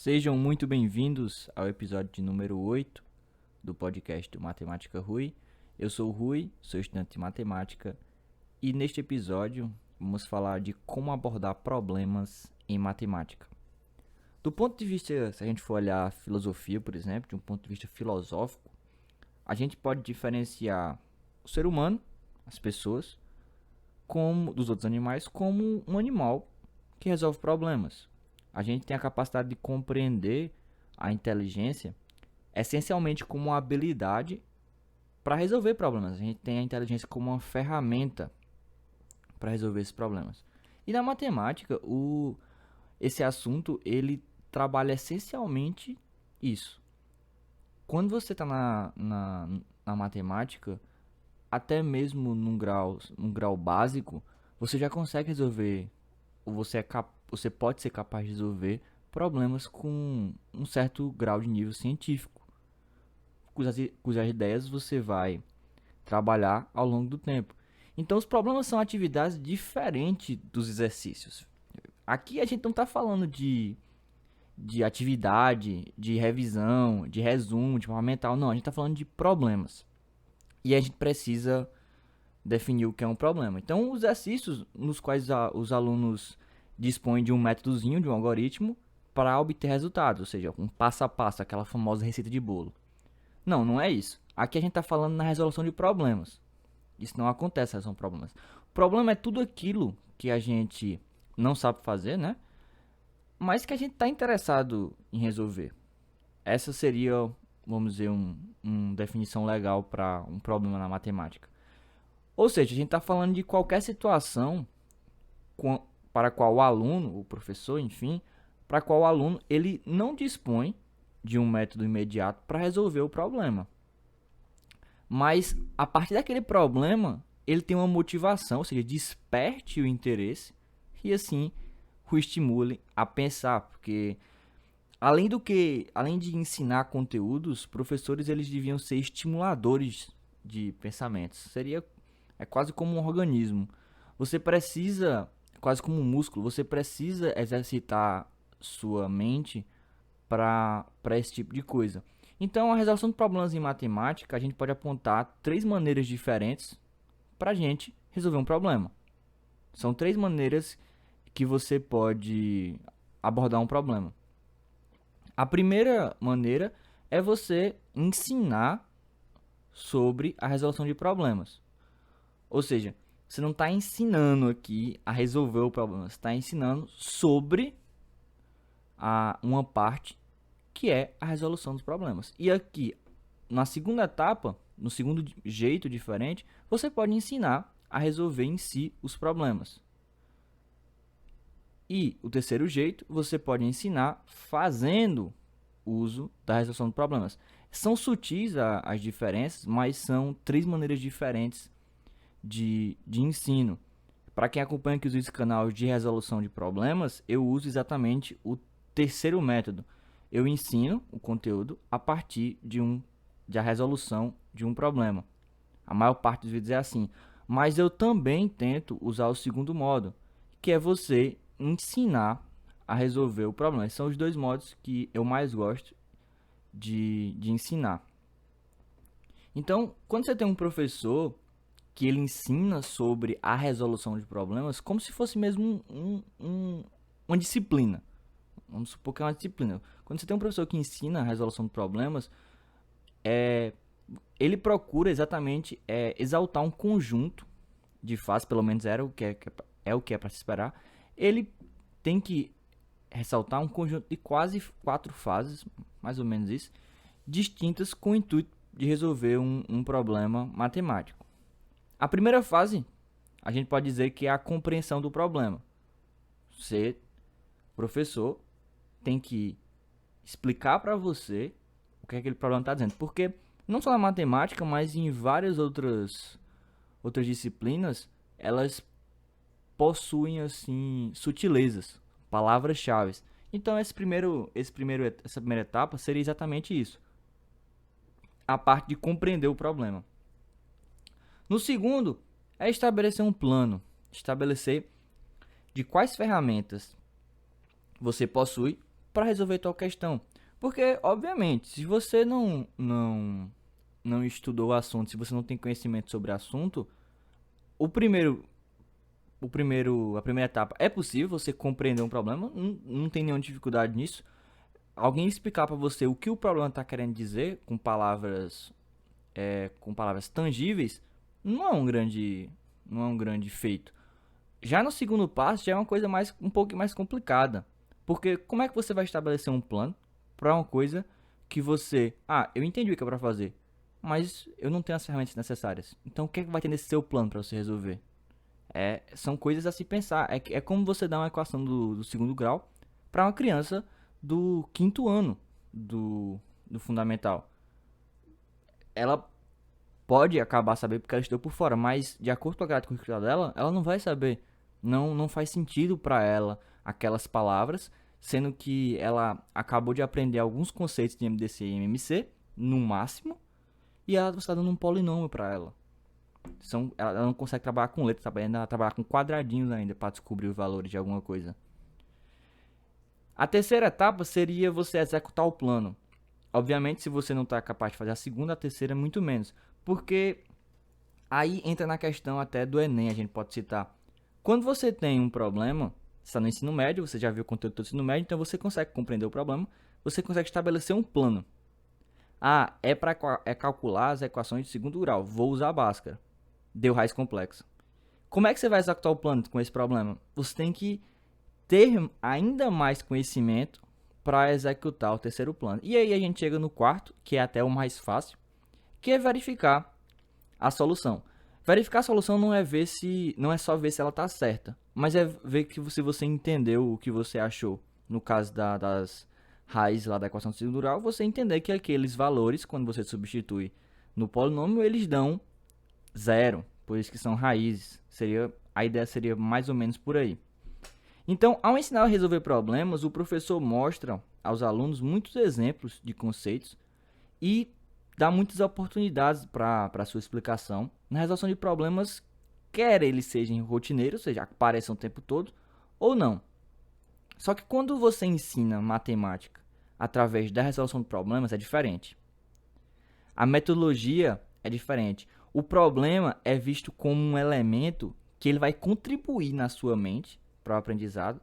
Sejam muito bem-vindos ao episódio de número 8 do podcast do Matemática Rui. Eu sou o Rui, sou estudante de matemática e neste episódio vamos falar de como abordar problemas em matemática. Do ponto de vista, se a gente for olhar a filosofia, por exemplo, de um ponto de vista filosófico, a gente pode diferenciar o ser humano, as pessoas, como dos outros animais, como um animal que resolve problemas. A gente tem a capacidade de compreender a inteligência essencialmente como uma habilidade para resolver problemas. A gente tem a inteligência como uma ferramenta para resolver esses problemas. E na matemática, esse assunto ele trabalha essencialmente isso. Quando você está na matemática, até mesmo num grau básico, você já consegue resolver, ou você pode ser capaz de resolver problemas com um certo grau de nível científico, cujas ideias você vai trabalhar ao longo do tempo. Então, os problemas são atividades diferentes dos exercícios. Aqui a gente não está falando de atividade, de revisão, de resumo, de mapa mental. Não, a gente está falando de problemas. E a gente precisa definir o que é um problema. Então, os exercícios nos quais os alunos dispõem de um métodozinho, de um algoritmo, para obter resultados, ou seja, um passo a passo, aquela famosa receita de bolo. Não, não é isso. Aqui a gente está falando na resolução de problemas. Isso não acontece, resolução de problemas. O problema é tudo aquilo que a gente não sabe fazer, né? Mas que a gente está interessado em resolver. Essa seria, vamos dizer, uma definição legal para um problema na matemática. Ou seja, a gente está falando de qualquer situação para a qual o aluno, o professor, enfim, para a qual o aluno ele não dispõe de um método imediato para resolver o problema. Mas a partir daquele problema, ele tem uma motivação, ou seja, desperte o interesse e assim o estimule a pensar, porque além de ensinar conteúdos, professores eles deviam ser estimuladores de pensamentos. É quase como um organismo. Você precisa, quase como um músculo, você precisa exercitar sua mente para esse tipo de coisa. Então, a resolução de problemas em matemática, a gente pode apontar três maneiras diferentes para a gente resolver um problema. São três maneiras que você pode abordar um problema. A primeira maneira é você ensinar sobre a resolução de problemas. Ou seja, você não está ensinando aqui a resolver o problema, você está ensinando sobre uma parte que é a resolução dos problemas. E aqui, na segunda etapa, no segundo jeito diferente, você pode ensinar a resolver em si os problemas. E o terceiro jeito, você pode ensinar fazendo uso da resolução de problemas. São sutis as diferenças, mas são três maneiras diferentes de ensino. Para quem acompanha aqui os canais de resolução de problemas, eu uso exatamente o terceiro método. Eu ensino o conteúdo a partir de a resolução de um problema. A maior parte dos vídeos é assim. Mas eu também tento usar o segundo modo, que é você ensinar a resolver o problema. Esses são os dois modos que eu mais gosto de ensinar. Então, quando você tem um professor que ele ensina sobre a resolução de problemas, como se fosse mesmo uma disciplina. Vamos supor que é uma disciplina. Quando você tem um professor que ensina a resolução de problemas, ele procura exatamente exaltar um conjunto de fases, pelo menos é o que é para se esperar. Ele tem que ressaltar um conjunto de quase 4 fases, mais ou menos isso, distintas com o intuito de resolver um problema matemático. A primeira fase, a gente pode dizer que é a compreensão do problema. Você, professor, tem que explicar para você o que aquele problema está dizendo. Porque não só na matemática, mas em várias outras disciplinas, elas possuem assim sutilezas, palavras-chave. Então essa primeira etapa seria exatamente isso. A parte de compreender o problema. No segundo, é estabelecer um plano, estabelecer de quais ferramentas você possui para resolver tal questão. Porque, obviamente, se você não estudou o assunto, se você não tem conhecimento sobre o assunto, o primeiro, a primeira etapa é possível você compreender um problema, não tem nenhuma dificuldade nisso. Alguém explicar para você o que o problema está querendo dizer com palavras tangíveis, não é um grande feito. Já no segundo passo já é uma coisa um pouco mais complicada, porque como é que você vai estabelecer um plano para uma coisa que eu entendi o que é para fazer, mas eu não tenho as ferramentas necessárias. Então o que é que vai ter nesse seu plano para você resolver? São coisas a se pensar. É como você dar uma equação do segundo grau para uma criança do quinto ano do fundamental. Ela pode acabar sabendo porque ela estudou por fora, mas de acordo com a grade curricular dela, ela não vai saber. Não faz sentido para ela aquelas palavras, sendo que ela acabou de aprender alguns conceitos de MDC e MMC, no máximo, e ela está dando um polinômio para ela. Ela não consegue trabalhar com letras, ela trabalhar com quadradinhos ainda para descobrir os valores de alguma coisa. A terceira etapa seria você executar o plano. Obviamente, se você não está capaz de fazer a segunda, a terceira, muito menos. Porque aí entra na questão até do Enem, a gente pode citar. Quando você tem um problema, você está no ensino médio, você já viu o conteúdo do ensino médio, então você consegue compreender o problema, você consegue estabelecer um plano. É calcular as equações de segundo grau, vou usar a Bhaskara. Deu raiz complexa. Como é que você vai executar o plano com esse problema? Você tem que ter ainda mais conhecimento para executar o terceiro plano. E aí a gente chega no quarto, que é até o mais fácil, que é verificar a solução. Verificar a solução não é só ver se ela está certa, mas é ver que se você entendeu o que você achou. No caso das raízes lá da equação de segundo grau, você entender que aqueles valores, quando você substitui no polinômio, eles dão zero, por isso que são raízes. A ideia seria mais ou menos por aí. Então, ao ensinar a resolver problemas, o professor mostra aos alunos muitos exemplos de conceitos e dá muitas oportunidades para a sua explicação na resolução de problemas, quer eles sejam rotineiros, ou seja, apareçam o tempo todo, ou não. Só que quando você ensina matemática através da resolução de problemas, é diferente. A metodologia é diferente. O problema é visto como um elemento que ele vai contribuir na sua mente para o aprendizado,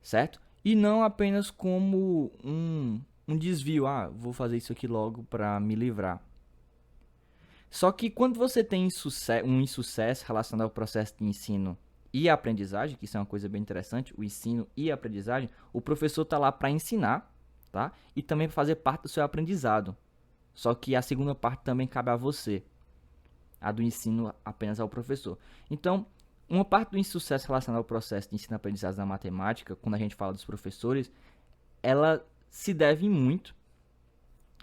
certo? E não apenas como um desvio. Vou fazer isso aqui logo para me livrar. Só que quando você tem um insucesso relacionado ao processo de ensino e aprendizagem, que isso é uma coisa bem interessante, o ensino e a aprendizagem, o professor está lá para ensinar, tá? E também para fazer parte do seu aprendizado. Só que a segunda parte também cabe a você. A do ensino apenas ao professor. Então, uma parte do insucesso relacionado ao processo de ensino-aprendizagem na matemática, quando a gente fala dos professores, ela se deve muito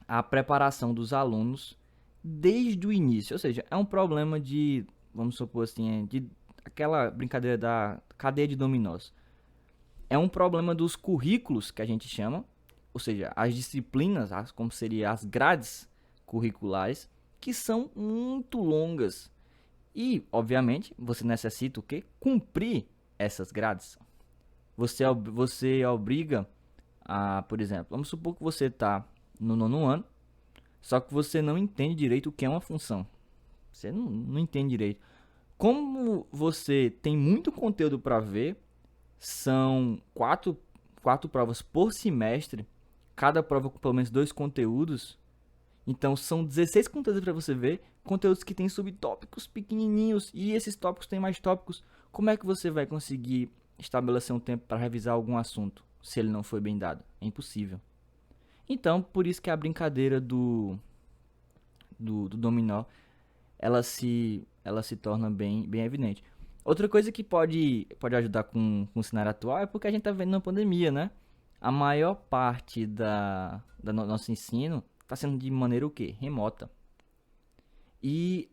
à preparação dos alunos desde o início. Ou seja, é um problema vamos supor assim, de aquela brincadeira da cadeia de dominós. É um problema dos currículos, que a gente chama, ou seja, as disciplinas, como seriam as grades curriculares, que são muito longas. E, obviamente, você necessita o quê? Cumprir essas grades. Você obriga por exemplo, vamos supor que você está no nono ano, só que você não entende direito o que é uma função. Você não entende direito. Como você tem muito conteúdo para ver, são quatro provas por semestre, cada prova com pelo menos 2 conteúdos. Então são 16 conteúdos para você ver, conteúdos que tem subtópicos pequenininhos e esses tópicos têm mais tópicos. Como é que você vai conseguir estabelecer um tempo para revisar algum assunto se ele não foi bem dado? É impossível. Então, por isso que a brincadeira do dominó, ela se torna bem evidente. Outra coisa que pode ajudar com o cenário atual é porque a gente está vendo uma pandemia, né? A maior parte do nosso ensino está sendo de maneira o quê? Remota. E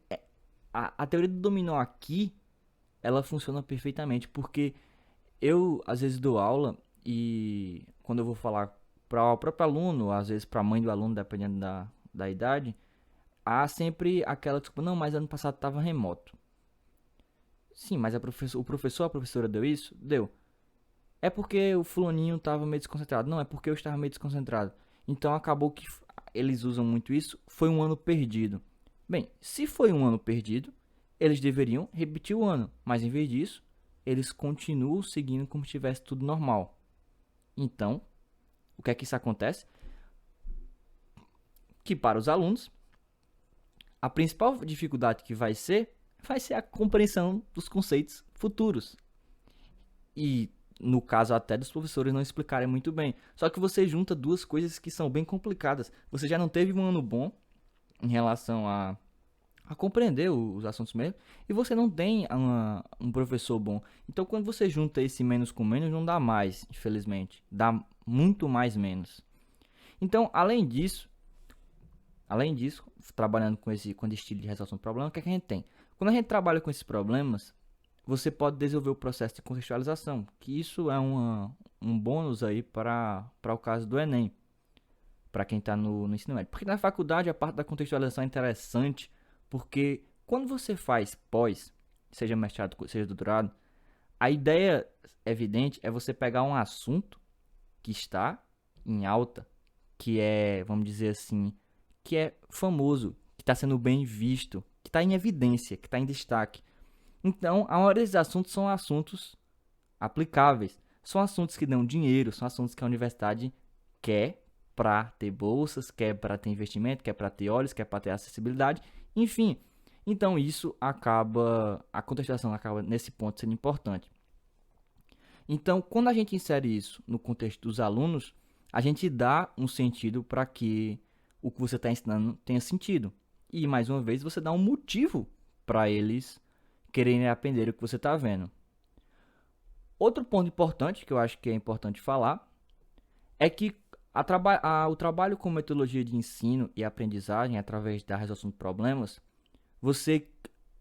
a teoria do dominó aqui, ela funciona perfeitamente, porque eu às vezes dou aula e quando eu vou falar para o próprio aluno, às vezes para a mãe do aluno, dependendo da idade, há sempre aquela desculpa, não, mas ano passado estava remoto. Sim, mas a professora deu isso? Deu. É porque o fulaninho estava meio desconcentrado. Não, é porque eu estava meio desconcentrado. Então acabou que eles usam muito isso. Foi um ano perdido. Bem, se foi um ano perdido, eles deveriam repetir o ano. Mas em vez disso, eles continuam seguindo como se tivesse tudo normal. Então, o que é que isso acontece? Que para os alunos, a principal dificuldade que vai ser a compreensão dos conceitos futuros. E no caso até dos professores não explicarem muito bem. Só que você junta duas coisas que são bem complicadas. Você já não teve um ano bom em relação a compreender os assuntos mesmo, e você não tem um professor bom. Então quando você junta esse menos com menos, não dá mais, infelizmente. Dá muito mais menos. Então, além disso, trabalhando com esse estilo de resolução de problema, o que é que a gente tem? Quando a gente trabalha com esses problemas, você pode desenvolver o processo de contextualização, que isso é um bônus aí para o caso do Enem, para quem está no ensino médio. Porque na faculdade a parte da contextualização é interessante, porque quando você faz pós, seja mestrado, seja doutorado, a ideia evidente é você pegar um assunto que está em alta, que é, vamos dizer assim, que é famoso, que está sendo bem visto, que está em evidência, que está em destaque. Então, a maioria desses assuntos são assuntos aplicáveis. São assuntos que dão dinheiro, são assuntos que a universidade quer para ter bolsas, quer para ter investimento, quer para ter olhos, quer para ter acessibilidade, enfim. Então, a contextualização acaba nesse ponto sendo importante. Então, quando a gente insere isso no contexto dos alunos, a gente dá um sentido para que o que você está ensinando tenha sentido. E, mais uma vez, você dá um motivo para eles quererem aprender o que você está vendo. Outro ponto importante, que eu acho que é importante falar, é que o trabalho com metodologia de ensino e aprendizagem, através da resolução de problemas, você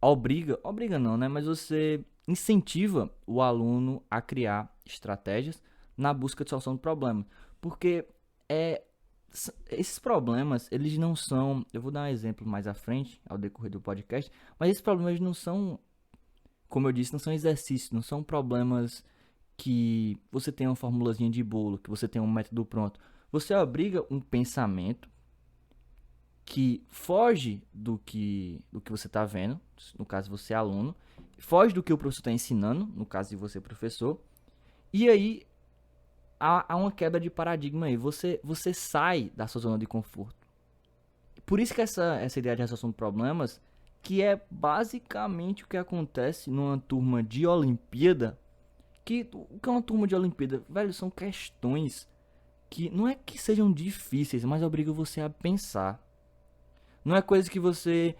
obriga não, né? Mas você incentiva o aluno a criar estratégias na busca de solução do problema. Porque esses problemas, eles não são... Eu vou dar um exemplo mais à frente, ao decorrer do podcast, mas esses problemas não são, como eu disse, não são exercícios, não são problemas que você tem uma formulazinha de bolo, que você tem um método pronto. Você obriga um pensamento que foge do que você está vendo, no caso você é aluno, foge do que o professor está ensinando, no caso de você professor, e aí há uma quebra de paradigma aí, você sai da sua zona de conforto. Por isso que essa ideia de resolução de problemas, que é basicamente o que acontece numa turma de Olimpíada, que o que é uma turma de Olimpíada? Velho, são questões que não é que sejam difíceis, mas obrigam você a pensar. Não é coisa que você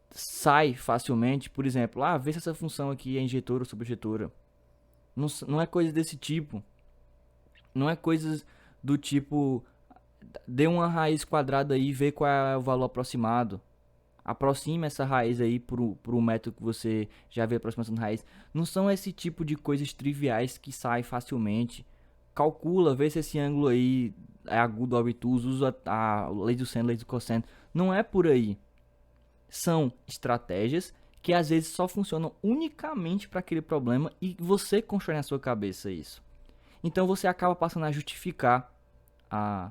sai facilmente, por exemplo, vê se essa função aqui é injetora ou subjetora. Não é coisa desse tipo. Não é coisas do tipo, dê uma raiz quadrada aí e vê qual é o valor aproximado. Aproxime essa raiz aí pro método que você já vê a aproximação da raiz. Não são esse tipo de coisas triviais que saem facilmente. Calcula, vê se esse ângulo aí é agudo ou obtuso, usa a lei do seno, lei do cosseno. Não é por aí. São estratégias que às vezes só funcionam unicamente para aquele problema e você constrói na sua cabeça isso. Então você acaba passando a justificar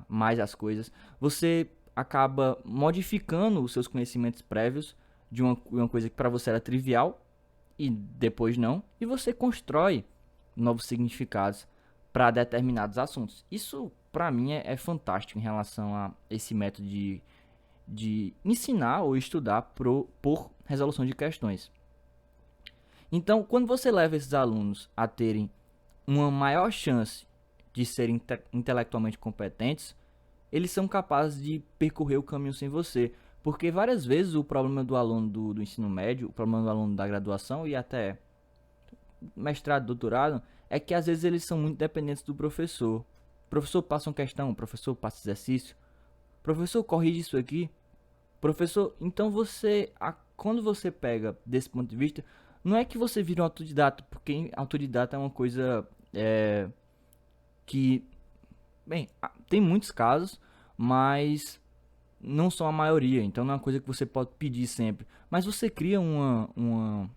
mais as coisas. Você acaba modificando os seus conhecimentos prévios de uma coisa que para você era trivial e depois não, e você constrói novos significados para determinados assuntos. Isso para mim é fantástico em relação a esse método de ensinar ou estudar por resolução de questões. Então, quando você leva esses alunos a terem uma maior chance de serem intelectualmente competentes, eles são capazes de percorrer o caminho sem você. Porque várias vezes o problema do aluno do ensino médio, o problema do aluno da graduação e até mestrado, doutorado, é que às vezes eles são muito dependentes do professor. O professor passa uma questão, o professor passa exercício, o professor corrige isso aqui, professor... Então quando você pega desse ponto de vista, não é que você vira um autodidata, porque autodidata é uma coisa que... Bem, tem muitos casos, mas não são a maioria, então não é uma coisa que você pode pedir sempre. Mas você cria uma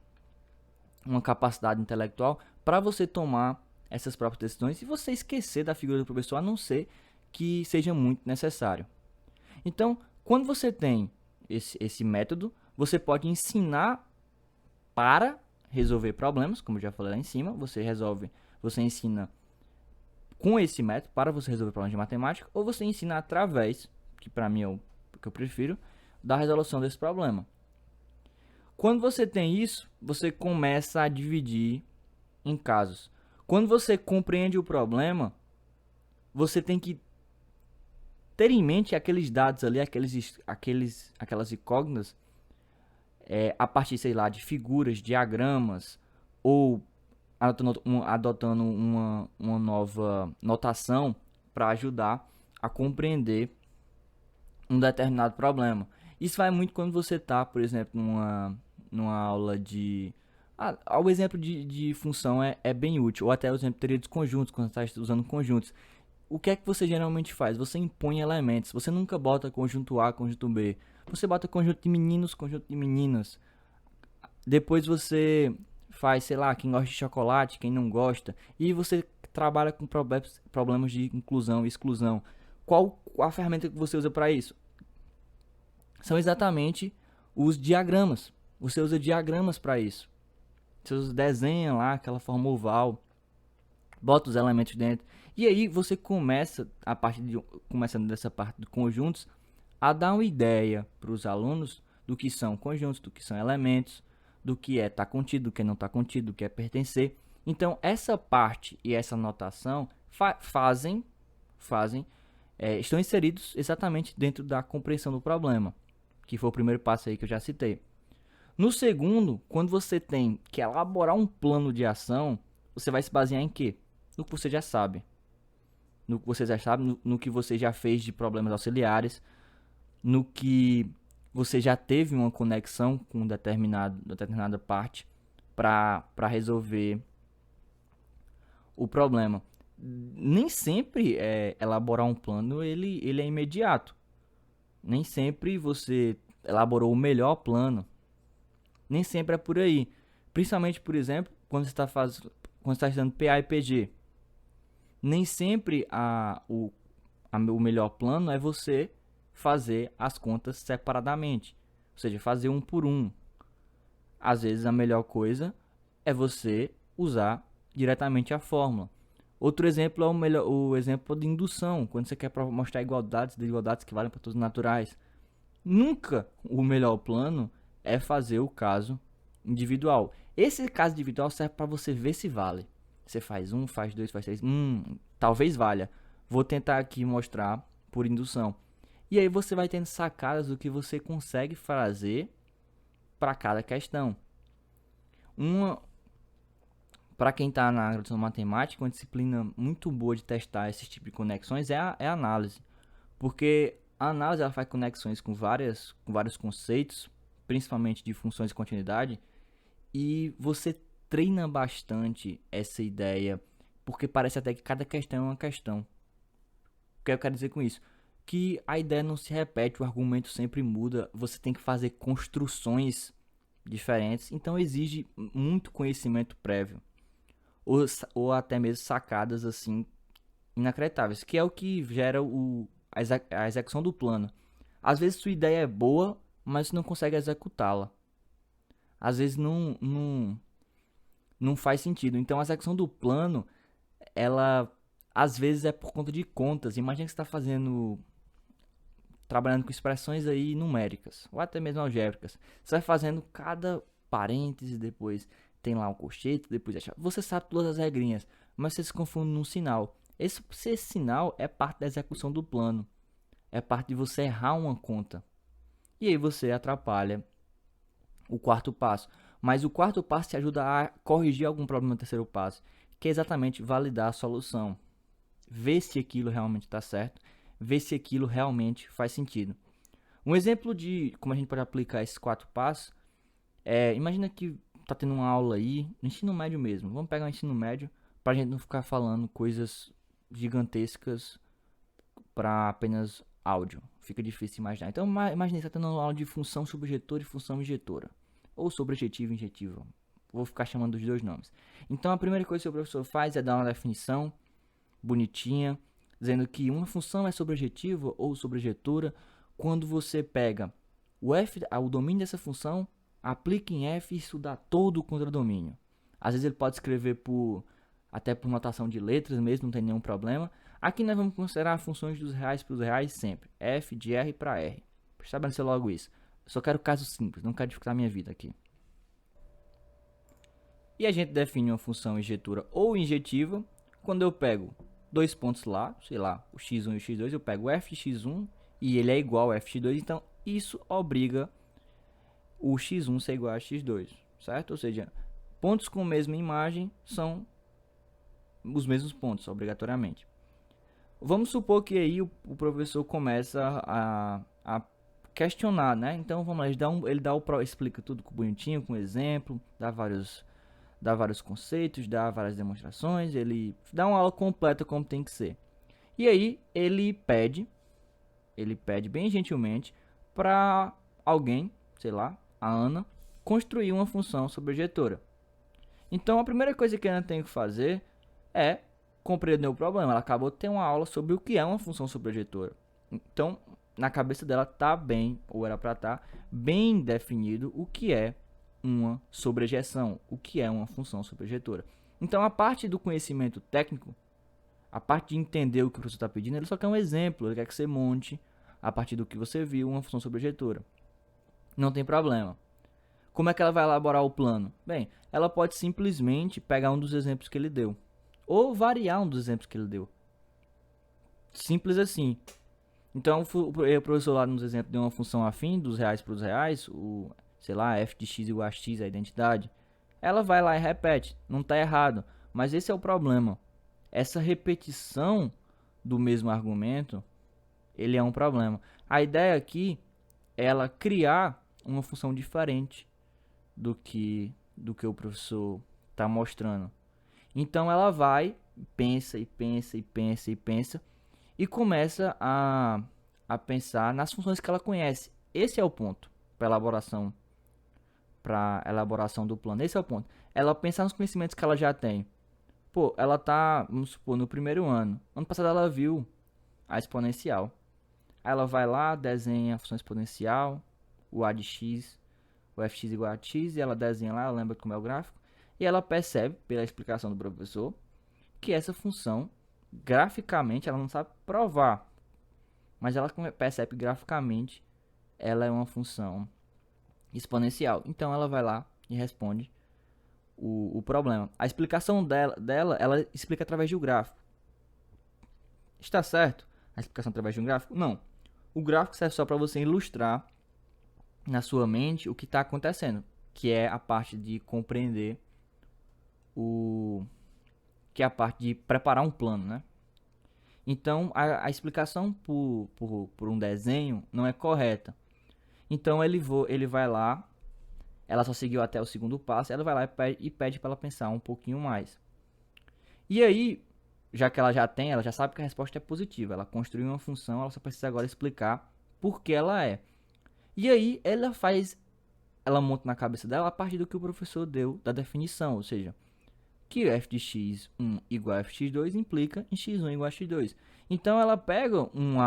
capacidade intelectual para você tomar essas próprias decisões e você esquecer da figura do professor, a não ser que seja muito necessário. Então, quando você tem esse método, você pode ensinar para resolver problemas, como eu já falei lá em cima, você ensina com esse método para você resolver problemas de matemática, ou você ensina através, que para mim é o que eu prefiro, da resolução desse problema. Quando você tem isso, você começa a dividir em casos. Quando você compreende o problema, você tem que ter em mente aqueles dados ali, aquelas incógnitas, a partir, sei lá, de figuras, diagramas, ou adotando uma nova notação para ajudar a compreender um determinado problema. Isso vai muito quando você está, por exemplo, numa aula de... o exemplo de função é bem útil, ou até o exemplo de teoria dos conjuntos, quando você está usando conjuntos. O que é que você geralmente faz? Você impõe elementos. Você nunca bota conjunto A, conjunto B. Você bota conjunto de meninos, conjunto de meninas. Depois você faz, sei lá, quem gosta de chocolate, quem não gosta. E você trabalha com problemas de inclusão e exclusão. Qual a ferramenta que você usa para isso? São exatamente os diagramas. Você usa diagramas para isso. Você desenha lá aquela forma oval, bota os elementos dentro. E aí você começa, começando dessa parte de conjuntos, a dar uma ideia para os alunos do que são conjuntos, do que são elementos, do que é estar contido, do que não está contido, do que é pertencer. Então essa parte e essa notação estão inseridos exatamente dentro da compreensão do problema, que foi o primeiro passo aí que eu já citei. No segundo, quando você tem que elaborar um plano de ação, você vai se basear em quê? No que você já sabe. No que você já sabe, no que você já fez de problemas auxiliares, no que você já teve uma conexão com determinada parte para resolver o problema. Nem sempre elaborar um plano ele é imediato. Nem sempre você elaborou o melhor plano. Nem sempre é por aí. Principalmente, por exemplo, quando você está estudando PA e PG. Nem sempre o melhor plano é você fazer as contas separadamente. Ou seja, fazer um por um. Às vezes a melhor coisa é você usar diretamente a fórmula. Outro exemplo é o exemplo de indução, quando você quer mostrar igualdades, desigualdades que valem para todos os naturais. Nunca o melhor plano é fazer o caso individual. Esse caso individual serve para você ver se vale. Você faz um, faz dois, faz três. Talvez valha. Vou tentar aqui mostrar por indução. E aí você vai tendo sacadas do que você consegue fazer para cada questão. Para quem está na graduação matemática, uma disciplina muito boa de testar esse tipo de conexões é a análise. Porque a análise ela faz conexões com vários conceitos, principalmente de funções de continuidade, e você treina bastante essa ideia, porque parece até que cada questão é uma questão. O que eu quero dizer com isso? Que a ideia não se repete, o argumento sempre muda, você tem que fazer construções diferentes, então exige muito conhecimento prévio, ou até mesmo sacadas assim inacreditáveis, que é o que gera a execução do plano. Às vezes sua ideia é boa, mas você não consegue executá-la. Às vezes não faz sentido. Então a execução do plano, ela às vezes é por conta de contas. Imagina que você está trabalhando com expressões aí numéricas, ou até mesmo algébricas. Você vai fazendo cada parêntese, depois tem lá um colchete, depois você sabe todas as regrinhas, mas você se confunde num sinal. Esse sinal é parte da execução do plano. É parte de você errar uma conta. E aí você atrapalha o quarto passo. Mas o quarto passo te ajuda a corrigir algum problema no terceiro passo, que é exatamente validar a solução. Ver se aquilo realmente está certo, ver se aquilo realmente faz sentido. Um exemplo de como a gente pode aplicar esses 4 passos imagina que tá tendo uma aula aí, no ensino médio mesmo. Vamos pegar o ensino médio para a gente não ficar falando coisas gigantescas para apenas áudio. Fica difícil imaginar. Então imagine que tá tendo uma aula de função subjetora e função injetora, ou sobrejetiva e injetiva, vou ficar chamando os dois nomes. Então a primeira coisa que o professor faz é dar uma definição bonitinha, dizendo que uma função é sobrejetiva ou sobrejetora quando você pega o domínio dessa função, aplica em f e isso dá todo o contradomínio. Às vezes ele pode escrever até por notação de letras mesmo, não tem nenhum problema. Aqui nós vamos considerar funções dos reais para os reais sempre. F de R para R. Estabelecer logo isso. Eu só quero casos simples, não quero dificultar a minha vida aqui. E a gente define uma função injetora ou injetiva quando eu pego dois pontos lá, sei lá, o x1 e o x2, eu pego o f de x1 e ele é igual ao f de x2, então isso obriga o x1 ser igual a x2, certo? Ou seja, pontos com a mesma imagem são os mesmos pontos, obrigatoriamente. Vamos supor que aí o professor começa a questionar, né? Então vamos lá, explica tudo bonitinho, com exemplo, dá vários conceitos, dá várias demonstrações, ele dá uma aula completa como tem que ser. E aí ele pede bem gentilmente para alguém, sei lá, a Ana, construir uma função sobrejetora. Então a primeira coisa que a Ana tem que fazer é compreender o problema. Ela acabou de ter uma aula sobre o que é uma função sobrejetora. Então, na cabeça dela tá bem, ou era para estar bem definido o que é uma sobrejeção, o que é uma função sobrejetora. Então, a parte do conhecimento técnico, a parte de entender o que o professor está pedindo, ele só quer um exemplo, ele quer que você monte, a partir do que você viu, uma função sobrejetora. Não tem problema. Como é que ela vai elaborar o plano? Bem, ela pode simplesmente pegar um dos exemplos que ele deu, ou variar um dos exemplos que ele deu. Simples assim. Então, o professor lá nos exemplos deu uma função afim dos reais para os reais, sei lá, f de x igual a x, a identidade. Ela vai lá e repete, não está errado. Mas esse é o problema. Essa repetição do mesmo argumento, ele é um problema. A ideia aqui é ela criar uma função diferente do que o professor está mostrando. Então ela vai, pensa e começa a pensar nas funções que ela conhece. Esse é o ponto para elaboração do plano. Esse é o ponto. Ela pensar nos conhecimentos que ela já tem. Pô, ela tá, vamos supor, no primeiro ano. Ano passado ela viu a exponencial. Aí ela vai lá, desenha a função exponencial, o a de x, o fx igual a x, e ela desenha lá, ela lembra como é o gráfico. E ela percebe, pela explicação do professor, que essa função, graficamente, ela não sabe provar, mas ela percebe que graficamente ela é uma função exponencial. Então ela vai lá e responde o problema. A explicação dela, ela explica através de um gráfico. Está certo? A explicação através de um gráfico? Não. O gráfico serve só para você ilustrar na sua mente o que está acontecendo, que é a parte de compreender que é a parte de preparar um plano, né? Então, a explicação por um desenho não é correta. Então, ele vai lá, ela só seguiu até o segundo passo, ela vai lá e pede para ela pensar um pouquinho mais. E aí, já que ela já sabe que a resposta é positiva, ela construiu uma função, ela só precisa agora explicar por que ela é. E aí, ela monta na cabeça dela a partir do que o professor deu da definição, ou seja, que f de x1 igual a f de x2 implica em x1 igual a x2. Então ela pega um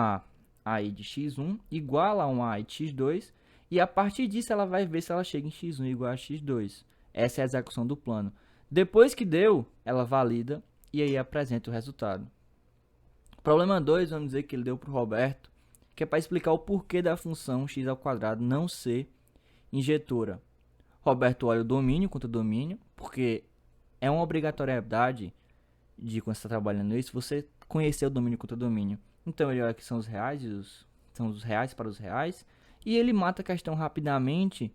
AI de x1 igual a um AI de x2 e a partir disso ela vai ver se ela chega em x1 igual a x2. Essa é a execução do plano. Depois que deu, ela valida e aí apresenta o resultado. Problema 2, vamos dizer que ele deu para o Roberto, que é para explicar o porquê da função x² não ser injetora. Roberto olha o domínio contra o domínio, porque é uma obrigatoriedade de quando você está trabalhando isso, você conhecer o domínio contra o domínio. Então ele olha que são os reais, são os reais para os reais, e ele mata a questão rapidamente.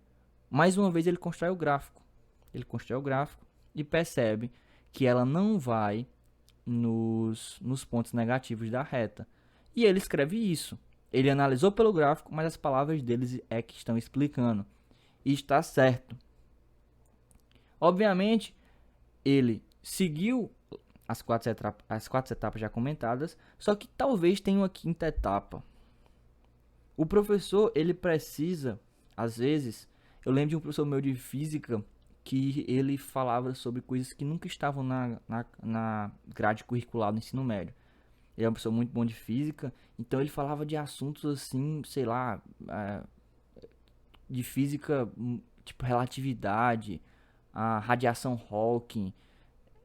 Mais uma vez ele constrói o gráfico. Ele constrói o gráfico e percebe que ela não vai nos pontos negativos da reta. E ele escreve isso. Ele analisou pelo gráfico, mas as palavras deles é que estão explicando. E está certo. Obviamente, ele seguiu as quatro etapas já comentadas, só que talvez tenha uma quinta etapa. O professor, ele precisa, às vezes, eu lembro de um professor meu de física que ele falava sobre coisas que nunca estavam na grade curricular do ensino médio. Ele é uma pessoa muito bom de física, então ele falava de assuntos assim, sei lá, de física, tipo relatividade, a radiação Hawking,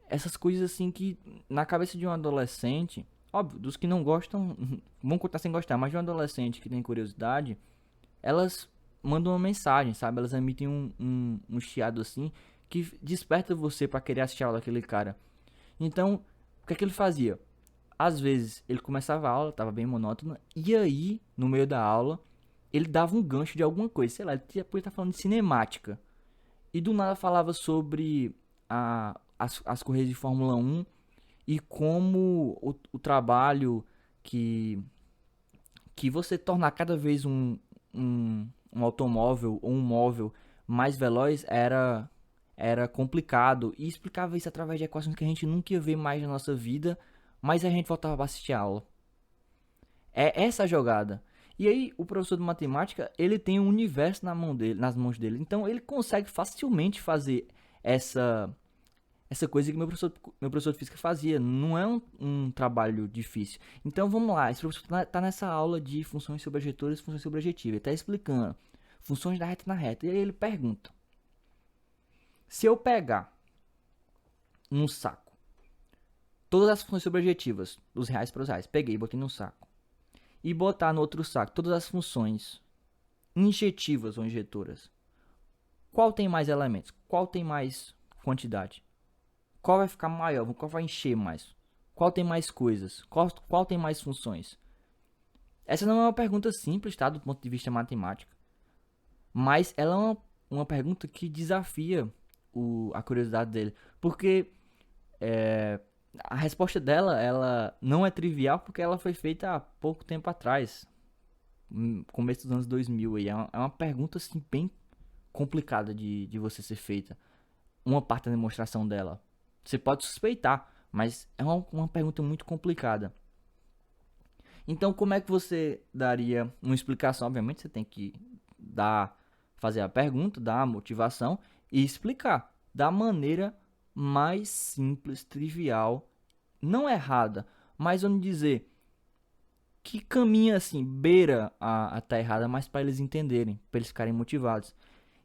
essas coisas assim que na cabeça de um adolescente, óbvio, dos que não gostam, vão contar sem gostar, mas de um adolescente que tem curiosidade, elas mandam uma mensagem, sabe? Elas emitem um chiado assim que desperta você pra querer assistir a aula daquele cara. Então, o que é que ele fazia? Às vezes ele começava a aula, tava bem monótona, e aí, no meio da aula, ele dava um gancho de alguma coisa, sei lá, ele podia estar falando de cinemática. E do nada falava sobre as corridas de Fórmula 1 e como o trabalho que, que você tornar cada vez um automóvel ou um móvel mais veloz era complicado. E explicava isso através de equações que a gente nunca ia ver mais na nossa vida, mas a gente voltava para assistir a aula. É essa a jogada. E aí, o professor de matemática, ele tem um universo nas mãos dele. Então, ele consegue facilmente fazer essa coisa que meu professor de física fazia. Não é um trabalho difícil. Então, vamos lá. Esse professor tá nessa aula de funções sobrejetores e funções sobrejetivas. Ele está explicando funções da reta na reta. E aí, ele pergunta. Se eu pegar num saco todas as funções sobrejetivas, dos reais para os reais, peguei e botei num saco, e botar no outro saco todas as funções injetivas ou injetoras, qual tem mais elementos? Qual tem mais quantidade? Qual vai ficar maior? Qual vai encher mais? Qual tem mais coisas? Qual tem mais funções? Essa não é uma pergunta simples, tá? Do ponto de vista matemático. Mas ela é uma pergunta que desafia a curiosidade dele. Porque a resposta dela, ela não é trivial porque ela foi feita há pouco tempo atrás, no começo dos anos 2000. Aí. É uma pergunta assim, bem complicada de você ser feita. Uma parte da demonstração dela. Você pode suspeitar, mas é uma pergunta muito complicada. Então, como é que você daria uma explicação? Obviamente, você tem que fazer a pergunta, dar a motivação e explicar da maneira mais simples, trivial, não errada, mas vamos dizer que caminha assim, beira a tá errada, mas para eles entenderem, para eles ficarem motivados.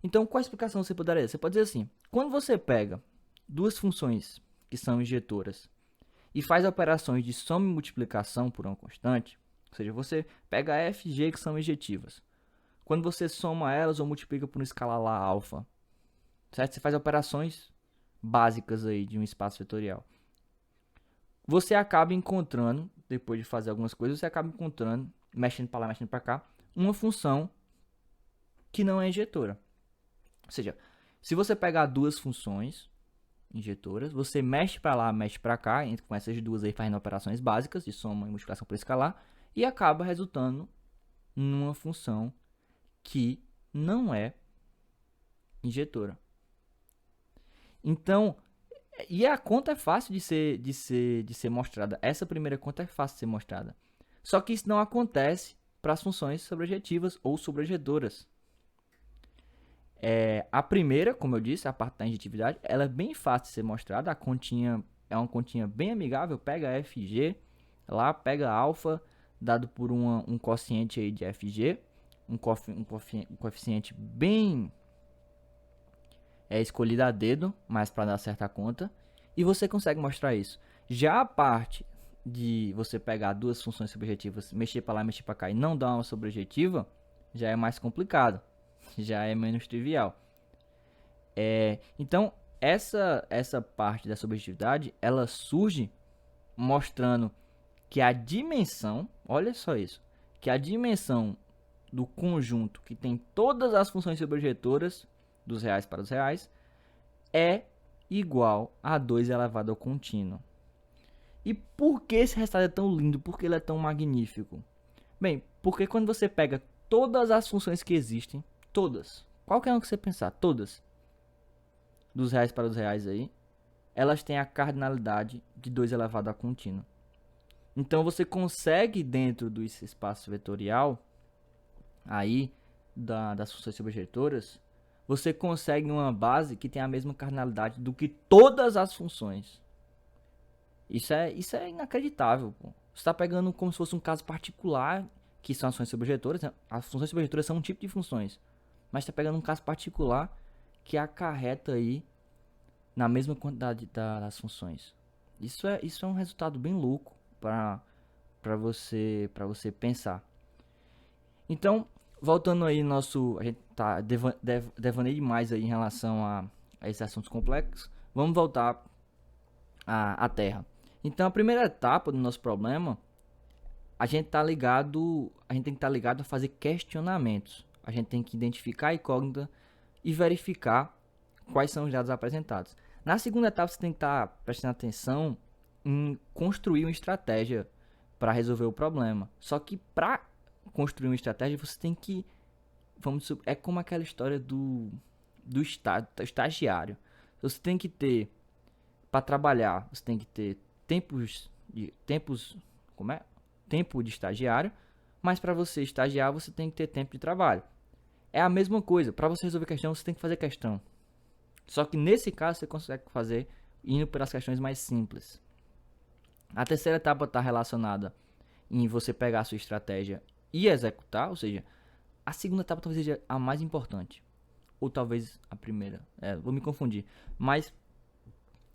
Então, qual a explicação você poderia dar? Você pode dizer assim: quando você pega duas funções que são injetoras e faz operações de soma e multiplicação por uma constante, ou seja, você pega f e g que são injetivas. Quando você soma elas ou multiplica por um escalar lá alfa, certo? Você faz operações básicas aí de um espaço vetorial. Você acaba encontrando, depois de fazer algumas coisas, você acaba encontrando, mexendo para lá, mexendo para cá, uma função que não é injetora. Ou seja, se você pegar duas funções injetoras, você mexe para lá, mexe para cá, com essas duas aí fazendo operações básicas de soma e multiplicação por escalar, e acaba resultando numa função que não é injetora. Então, e a conta é fácil de ser mostrada. Essa primeira conta é fácil de ser mostrada. Só que isso não acontece para as funções sobrejetivas ou sobrejetoras. A primeira, como eu disse, a parte da injetividade, ela é bem fácil de ser mostrada. A continha é uma continha bem amigável. Pega FG, lá pega alfa, dado por um quociente aí de FG. Um coeficiente bem escolhido a dedo, mas para dar certa conta. E você consegue mostrar isso. Já a parte de você pegar duas funções sobrejetivas, mexer para lá, mexer para cá e não dar uma sobrejetiva, já é mais complicado. Já é menos trivial. Então, essa parte da sobrejetividade, ela surge mostrando que a dimensão, olha só isso, que a dimensão do conjunto que tem todas as funções sobrejetoras, dos reais para os reais, é igual a 2 elevado ao contínuo. E por que esse resultado é tão lindo? Por que ele é tão magnífico? Bem, porque quando você pega todas as funções que existem, todas, qualquer uma que você pensar, todas, dos reais para os reais aí, elas têm a cardinalidade de 2 elevado a contínuo. Então você consegue, dentro desse espaço vetorial aí das funções sobrejetoras, você consegue uma base que tem a mesma cardinalidade do que todas as funções. Isso é inacreditável, pô. Você está pegando como se fosse um caso particular, que são as funções sobrejetoras. As funções sobrejetoras são um tipo de funções. Mas está pegando um caso particular que acarreta aí na mesma quantidade das funções. Isso é um resultado bem louco para você pensar. Então, voltando aí a gente tá devaneio demais aí em relação a esses assuntos complexos. Vamos voltar à Terra. Então, a primeira etapa do nosso problema, a gente tem que estar ligado a fazer questionamentos. A gente tem que identificar a incógnita e verificar quais são os dados apresentados. Na segunda etapa, você tem que estar prestando atenção em construir uma estratégia para resolver o problema. Só que para construir uma estratégia, você tem que, é como aquela história do estagiário. Você tem que ter, para trabalhar, você tem que ter tempo de estagiário, mas para você estagiar, você tem que ter tempo de trabalho. É a mesma coisa, para você resolver questão, você tem que fazer questão. Só que nesse caso, você consegue fazer indo pelas questões mais simples. A terceira etapa está relacionada em você pegar a sua estratégia e executar, ou seja, a segunda etapa talvez seja a mais importante. Ou talvez a primeira, vou me confundir. Mas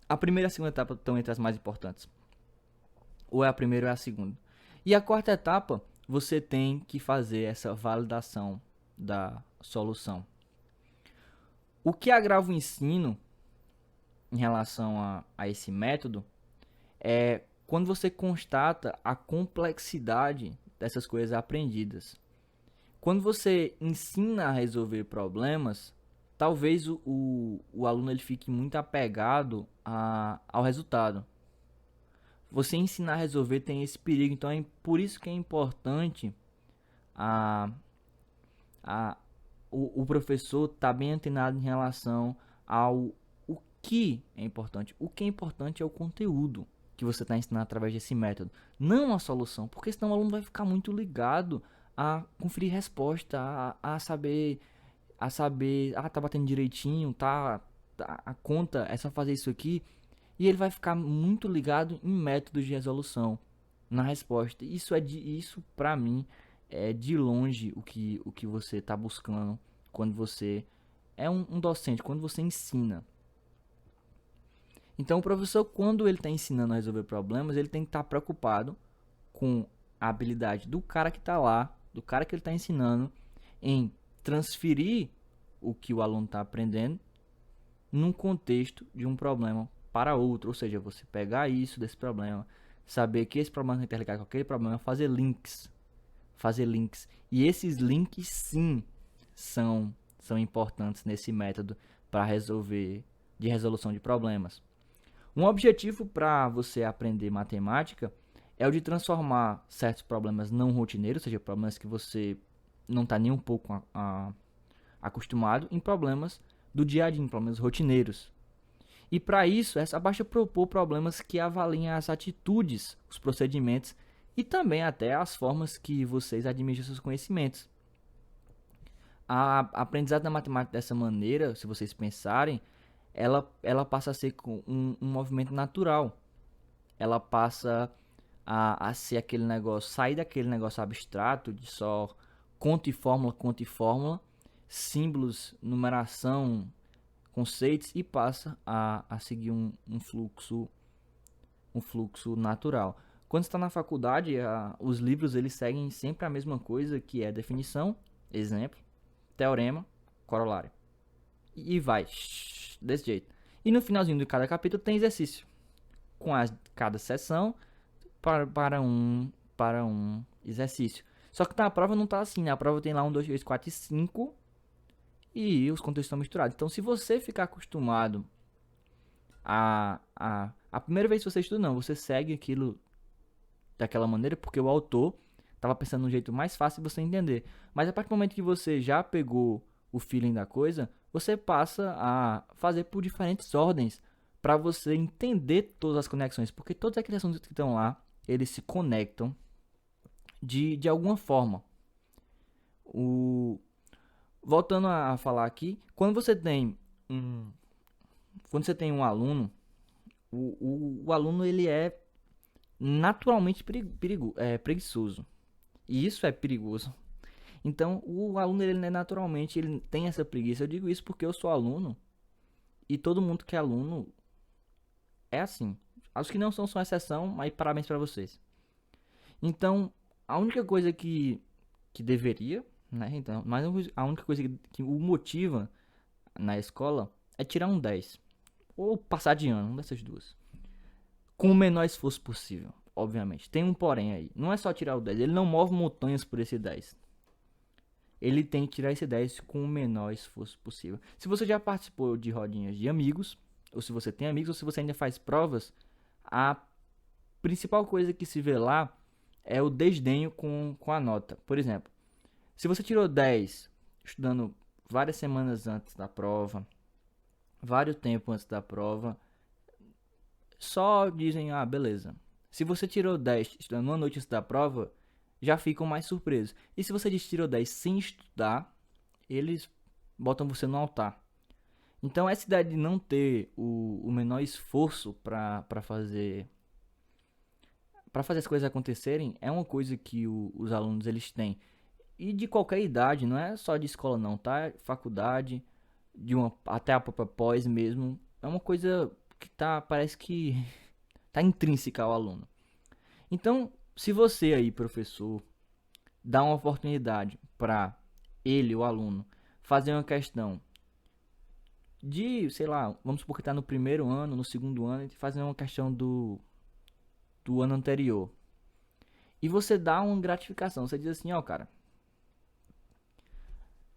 a primeira e a segunda etapa estão entre as mais importantes. Ou é a primeira ou é a segunda. E a quarta etapa, você tem que fazer essa validação da solução. O que agrava o ensino em relação a esse método é quando você constata a complexidade dessas coisas aprendidas. Quando você ensina a resolver problemas, talvez o aluno ele fique muito apegado ao resultado. Você ensinar a resolver tem esse perigo, então é por isso que é importante o professor estar bem antenado em relação ao o que é importante. O que é importante é o conteúdo que você está ensinando através desse método, não a solução, porque senão o aluno vai ficar muito ligado a conferir resposta, a saber, tá batendo direitinho, a conta é só fazer isso aqui, e ele vai ficar muito ligado em métodos de resolução na resposta. Isso para mim é de longe o que você está buscando quando você é um docente, quando você ensina. Então o professor, quando ele está ensinando a resolver problemas, ele tem que estar preocupado com a habilidade do cara que está lá, do cara que ele está ensinando, em transferir o que o aluno está aprendendo num contexto de um problema para outro. Ou seja, você pegar isso desse problema, saber que esse problema está interligado com aquele problema, fazer links. E esses links sim são importantes nesse método para de resolução de problemas. Um objetivo para você aprender matemática é o de transformar certos problemas não rotineiros, ou seja, problemas que você não está nem um pouco acostumado, em problemas do dia a dia, em problemas rotineiros. E para isso, basta propor problemas que avaliem as atitudes, os procedimentos e também até as formas que vocês administram seus conhecimentos. A aprendizagem da matemática dessa maneira, se vocês pensarem, ela passa a ser um movimento natural. Ela passa a ser aquele negócio, sair daquele negócio abstrato de só conta e fórmula, símbolos, numeração, conceitos, e passa a seguir um fluxo natural. Quando está na faculdade, os livros eles seguem sempre a mesma coisa, que é definição, exemplo, teorema, corolário. E vai desse jeito. E no finalzinho de cada capítulo tem exercício, com cada sessão para um exercício. Só que na prova não tá assim, né? A prova tem lá 1, 2, 3, 4 e 5 e os contextos estão misturados. Então, se você ficar acostumado a primeira vez que você estuda, não, você segue aquilo daquela maneira porque o autor estava pensando no jeito mais fácil de você entender. Mas a partir do momento que você já pegou o feeling da coisa, você passa a fazer por diferentes ordens para você entender todas as conexões, porque todos aqueles assuntos que estão lá, eles se conectam de alguma forma. Voltando a falar aqui, um, quando você tem um aluno, o aluno ele é naturalmente preguiçoso. E isso é perigoso. Então, o aluno ele é naturalmente ele tem essa preguiça. Eu digo isso porque eu sou aluno e todo mundo que é aluno é assim. Os que não são são exceção, mas parabéns para vocês. Então, a única coisa que deveria, né? Então, mas a única coisa que o motiva na escola é tirar um 10 ou passar de ano, uma dessas duas. Com o menor esforço possível, obviamente. Tem um porém aí. Não é só tirar o 10, ele não move montanhas por esse 10. Ele tem que tirar esse 10 com o menor esforço possível. Se você já participou de rodinhas de amigos, ou se você tem amigos, ou se você ainda faz provas, a principal coisa que se vê lá é o desdenho com a nota. Por exemplo, se você tirou 10 estudando várias semanas antes da prova, vários tempo antes da prova, só dizem, ah, beleza. Se você tirou 10 estudando uma noite antes da prova, já ficam mais surpresos. E se você tirou 10 sem estudar, eles botam você no altar. Então essa ideia de não ter o menor esforço para fazer as coisas acontecerem é uma coisa que os alunos eles têm. E de qualquer idade, não é só de escola não, tá? Faculdade, até a própria pós mesmo, é uma coisa que parece que tá intrínseca ao aluno. Então, se você aí, professor, dá uma oportunidade para ele, o aluno, fazer uma questão de, sei lá, vamos supor que está no primeiro ano, no segundo ano, e fazer uma questão do ano anterior. E você dá uma gratificação, você diz assim, ó, cara,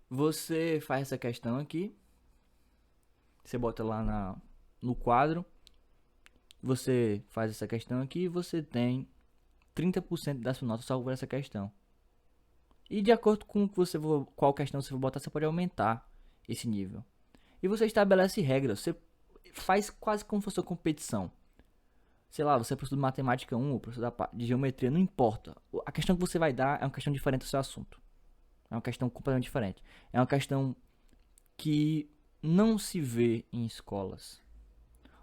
você faz essa questão aqui, você bota lá no quadro, você faz essa questão aqui e você tem 30% da sua nota só por essa questão. E de acordo com qual questão você for botar, você pode aumentar esse nível. E você estabelece regras, você faz quase como se fosse uma competição. Sei lá, você é professor de matemática 1 ou professor de geometria, não importa. A questão que você vai dar é uma questão diferente do seu assunto. É uma questão completamente diferente. É uma questão que não se vê em escolas.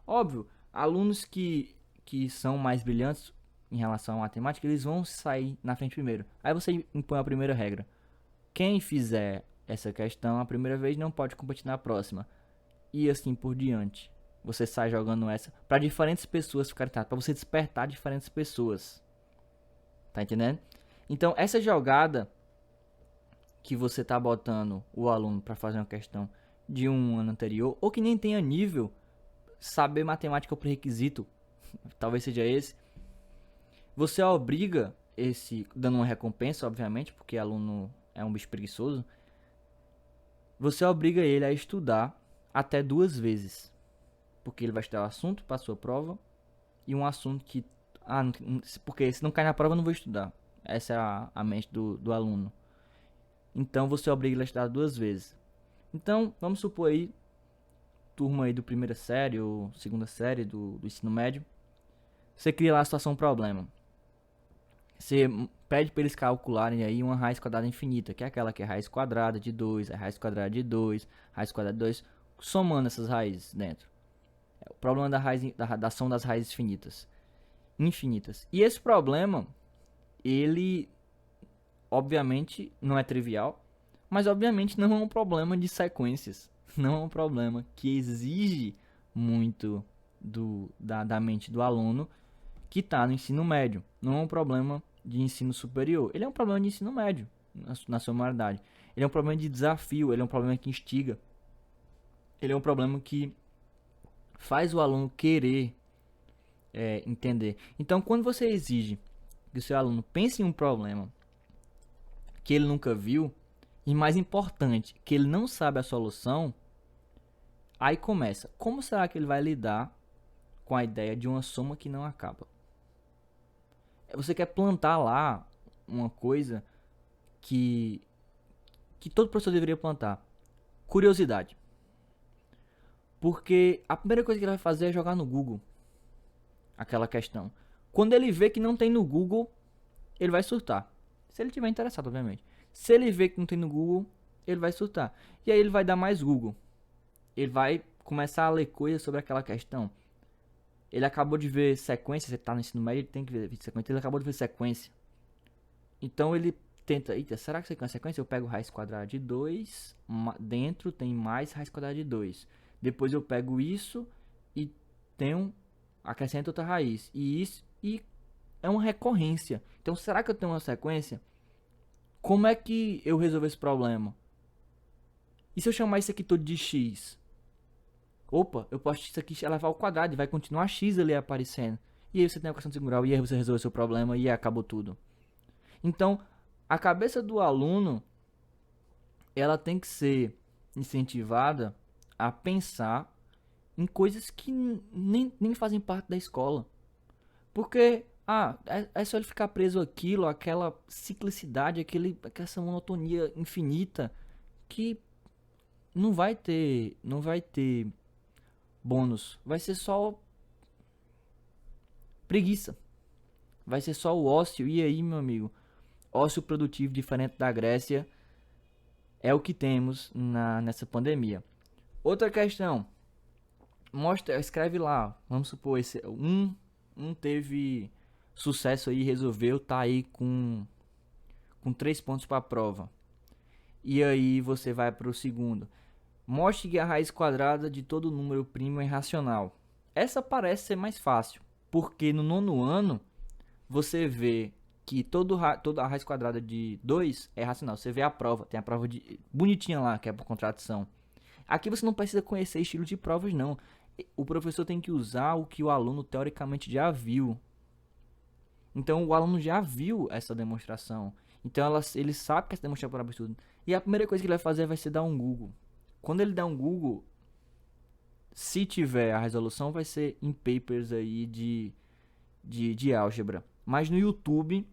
Óbvio, alunos que são mais brilhantes em relação à matemática, eles vão sair na frente primeiro. Aí você impõe a primeira regra. Quem fizer essa questão a primeira vez não pode competir na próxima. E assim por diante. Você sai jogando essa para diferentes pessoas ficarem para você despertar diferentes pessoas. Tá entendendo? Então, essa jogada que você tá botando o aluno para fazer uma questão de um ano anterior ou que nem tenha nível, saber matemática é o pré-requisito, talvez seja esse. Você obriga dando uma recompensa, obviamente, porque aluno é um bicho preguiçoso. Você obriga ele a estudar até 2 vezes. Porque ele vai estudar o assunto para sua prova e um assunto que porque se não cai na prova eu não vou estudar. Essa é a mente do aluno. Então você obriga ele a estudar 2 vezes. Então, vamos supor aí turma aí do primeira série ou segunda série do ensino médio. Você cria lá a situação problema. Você pede para eles calcularem aí uma raiz quadrada infinita, que é aquela que é raiz quadrada de 2, é raiz quadrada de 2, raiz quadrada de 2, somando essas raízes dentro. É o problema da soma das raízes infinitas. E esse problema, ele obviamente não é trivial, mas obviamente não é um problema de sequências. Não é um problema que exige muito da mente do aluno que está no ensino médio. Não é um problema de ensino superior. Ele é um problema de ensino médio, na sua maioridade. Ele é um problema de desafio, ele é um problema que instiga. Ele é um problema que faz o aluno querer entender. Então, quando você exige que o seu aluno pense em um problema que ele nunca viu, e mais importante, que ele não sabe a solução, aí começa. Como será que ele vai lidar com a ideia de uma soma que não acaba? Você quer plantar lá uma coisa que todo professor deveria plantar. Curiosidade. Porque a primeira coisa que ele vai fazer é jogar no Google aquela questão. Quando ele vê que não tem no Google, ele vai surtar. Se ele tiver interessado, obviamente. Se ele vê que não tem no Google, ele vai surtar. E aí ele vai dar mais Google. Ele vai começar a ler coisas sobre aquela questão. Ele acabou de ver sequência, você tá no ensino médio, ele tem que ver sequência. Ele acabou de ver sequência. Então ele tenta, eita, será que isso aqui é uma sequência? Eu pego raiz quadrada de 2, dentro tem mais raiz quadrada de 2. Depois eu pego isso e tenho, acrescento outra raiz. E isso, e é uma recorrência. Então será que eu tenho uma sequência? Como é que eu resolvo esse problema? E se eu chamar isso aqui todo de x? Opa, eu posso isso aqui elevar ao quadrado e vai continuar x ali aparecendo. E aí você tem a equação integral e aí você resolve o seu problema e acabou tudo. Então, a cabeça do aluno, ela tem que ser incentivada a pensar em coisas que nem fazem parte da escola. Porque, é só ele ficar preso àquilo, aquela ciclicidade, essa monotonia infinita que não vai ter bônus. Vai ser só preguiça. Vai ser só o ócio. E aí, meu amigo? Ócio produtivo diferente da Grécia é o que temos nessa pandemia. Outra questão. Escreve lá. Vamos supor, um teve sucesso aí, resolveu, tá aí com 3 pontos para a prova. E aí você vai para o segundo. Mostre que a raiz quadrada de todo número primo é irracional. Essa parece ser mais fácil, porque no nono ano você vê que toda a raiz quadrada de 2 é racional. Você vê a prova, tem a prova bonitinha lá, que é por contradição. Aqui você não precisa conhecer estilo de provas, não. O professor tem que usar o que o aluno teoricamente já viu. Então o aluno já viu essa demonstração. Então ele sabe que essa demonstração por absurdo. E a primeira coisa que ele vai fazer vai ser dar um Google. Quando ele der um Google, se tiver a resolução, vai ser em papers aí de álgebra. Mas no YouTube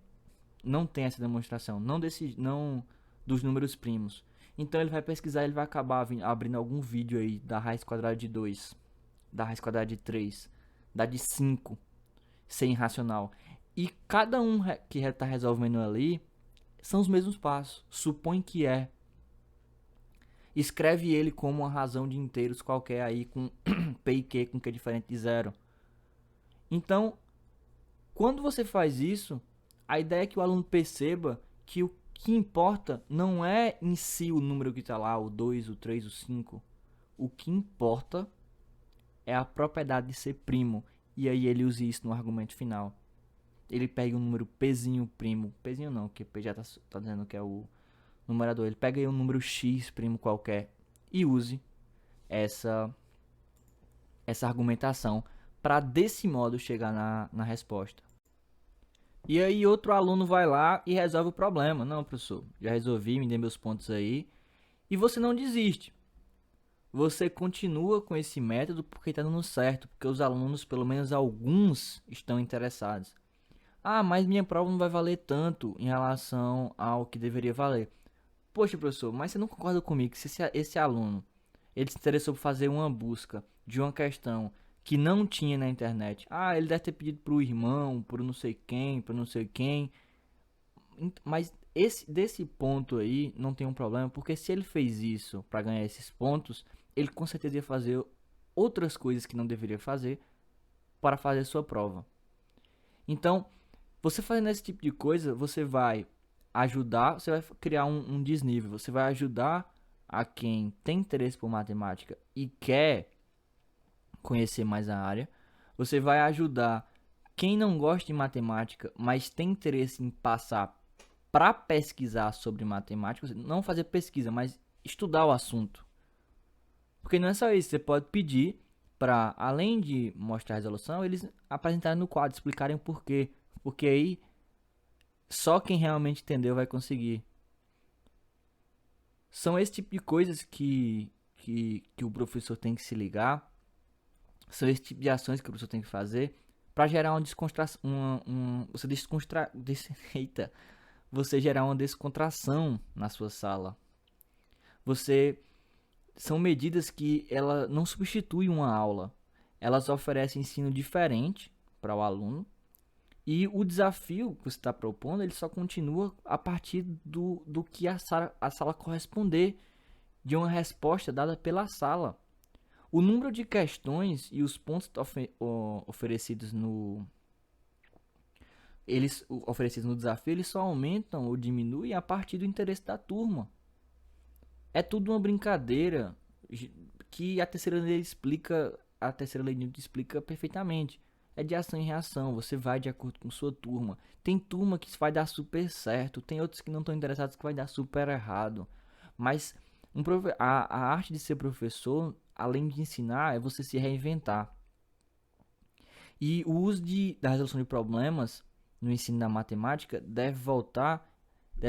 não tem essa demonstração, não dos números primos. Então ele vai pesquisar, ele vai acabar abrindo algum vídeo aí da raiz quadrada de 2, da raiz quadrada de 3, da de 5, ser irracional. E cada um que está resolvendo ali são os mesmos passos. Supõe que é. Escreve ele como uma razão de inteiros qualquer aí com P e Q com Q diferente de zero. Então, quando você faz isso, a ideia é que o aluno perceba que o que importa não é em si o número que está lá, o 2, o 3, o 5. O que importa é a propriedade de ser primo. E aí ele usa isso no argumento final. Ele pega um número pzinho primo. Pzinho não, porque P já tá dizendo que é o numerador. Ele pega aí um número x primo qualquer e use essa argumentação para desse modo chegar na resposta. E aí outro aluno vai lá e resolve o problema. Não, professor, já resolvi, me dê meus pontos aí. E você não desiste. Você continua com esse método porque está dando certo, porque os alunos, pelo menos alguns, estão interessados. Mas minha prova não vai valer tanto em relação ao que deveria valer. Poxa, professor, mas você não concorda comigo que se esse aluno ele se interessou por fazer uma busca de uma questão que não tinha na internet. Ele deve ter pedido pro irmão, pro não sei quem, pro não sei quem. Mas desse ponto aí não tem um problema, porque se ele fez isso para ganhar esses pontos, ele com certeza ia fazer outras coisas que não deveria fazer para fazer sua prova. Então, você fazendo esse tipo de coisa, você vai ajudar, você vai criar um desnível, você vai ajudar a quem tem interesse por matemática e quer conhecer mais a área, você vai ajudar quem não gosta de matemática, mas tem interesse em passar para pesquisar sobre matemática, não fazer pesquisa, mas estudar o assunto. Porque não é só isso, você pode pedir para, além de mostrar a resolução, eles apresentarem no quadro, explicarem o porquê. Porque aí só quem realmente entendeu vai conseguir. São esse tipo de coisas que o professor tem que se ligar. São esse tipo de ações que o professor tem que fazer para gerar uma descontração, você gerar uma descontração na sua sala. São medidas que ela não substituem uma aula. Elas oferecem ensino diferente para o aluno E o desafio que você está propondo, ele só continua a partir do que a sala corresponder, de uma resposta dada pela sala. O número de questões e os pontos oferecidos oferecidos no desafio, eles só aumentam ou diminuem a partir do interesse da turma. É tudo uma brincadeira que a terceira lei de Newton explica perfeitamente. É de ação e reação, você vai de acordo com sua turma. Tem turma que vai dar super certo, tem outros que não estão interessados que vai dar super errado. Mas a arte de ser professor, além de ensinar, é você se reinventar. E o uso da resolução de problemas no ensino da matemática deve